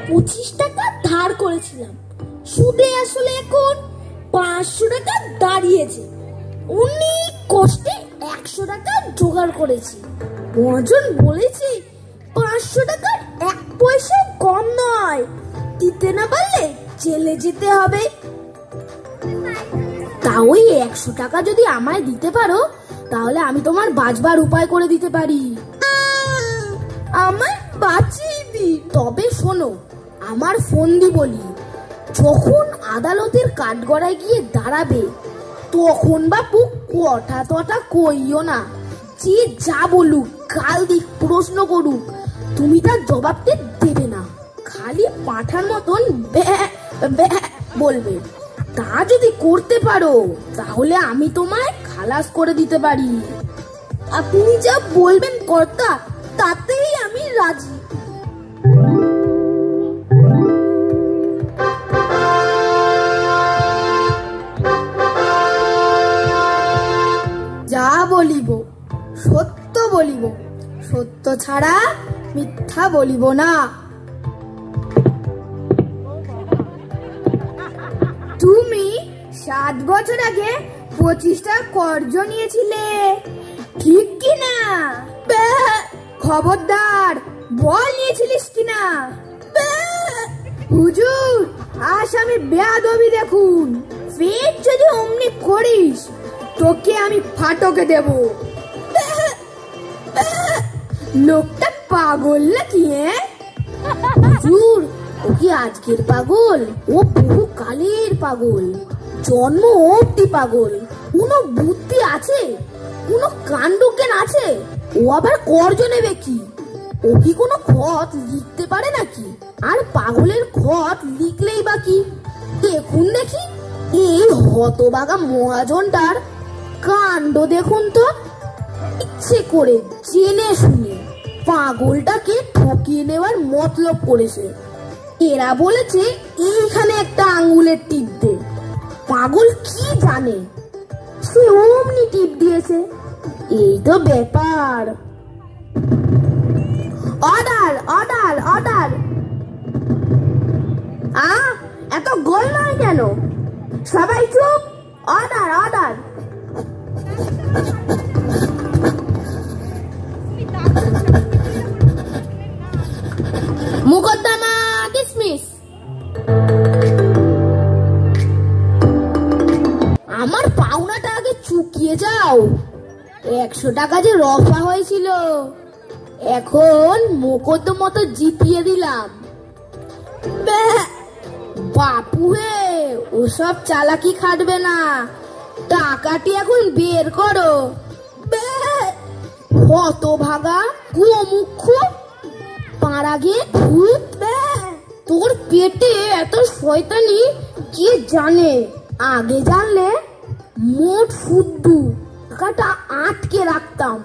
25 টাকা ধার করেছিলাম, সুদে আসলে এখন 500 টাকা দাঁড়িয়েছে। অনেক কষ্টে 100 টাকা জোগাড় করেছি। মহাজন বলেছে 500 টাকার 1 পয়সা কম নয়, দিতে না পারলে জেলে যেতে হবে। তা ওই 100 টাকা যদি আমায় দিতে পারো, তাহলে আমি তোমার বাঁচবার উপায় করে দিতে পারি। আমায় বাঁচিয়ে দি। তবে শোনো, আমার ফোন দি বলি, যখন আদালতের কাঠগড়ায় গিয়ে দাঁড়াবে, তখন বাপু কথা তটা কইও না। যে যা বলুক, গাল দিক, প্রশ্ন করুক, তুমি তার জবাবতে দেবে না। খালি পাঁঠার মতন বলবে। তা যদি করতে পারো, তাহলে আমি তোমায় খালাস করে দিতে পারি। আপনি যা বলবেন কর্তা, তাতেই আমি রাজি। যা বলিব সত্য বলিব, সত্য ছাড়া মিথ্যা বলিব না। তুমি 7 বছর আগে 25টা কর্জ নিয়েছিলে, ঠিক কিনা? খবরদার, বল নিয়েছিলিস কিনা? হুজুর, আসামি বেয়াদবি দেখুন। ফের যদি অমনি করিস, তোকে আমি ফাটকে দেব। লোকটা পাগল নাকি? হুজুর, ও কি আজকের পাগল? ও বহু কালের পাগল, জন্ম অবধি পাগল। কোনো বুদ্ধি আছে? কোনো কাণ্ডজ্ঞান আছে? ও আবার কর্জ নেবে কি? ও কি কোনো খত লিখতে পারে নাকি? আর পাগলের খত লিখলেই বা কি? দেখুন দেখি এই হতবাগা মহাজনটার কাণ্ড দেখুন তো। ইচ্ছে করে জেনে শুনে পাগলটাকে ঠকিয়ে নেওয়ার মতলব করেছে। এরা বলেছে এইখানে একটা আঙ্গুলের টিপ দে। পাগল কি জানে, সে অমনি টিপ দিয়েছে। এই তো ব্যাপার। Order order order. এত গোলমাল কেন? সবাই চুপ। Order order. মুকদ্দমা ডিসমিস। আমার পাওনাটা আগে চুকিয়ে যাও। 100 টাকা যে রফা হয়েছিল, এখন মোকদ্দমা তো জিতিয়ে দিলাম। বাপু হে, ওসব চালাকি খাটবে না, টাকাটি এখন বের করো। হতভাগা গোমুখ পাড়াগে ভূত। তোর পেটে এত শয়তানি কে জানে? আগে জানলে মোট শুদ্ধ টাকাটা আটকে রাখতাম।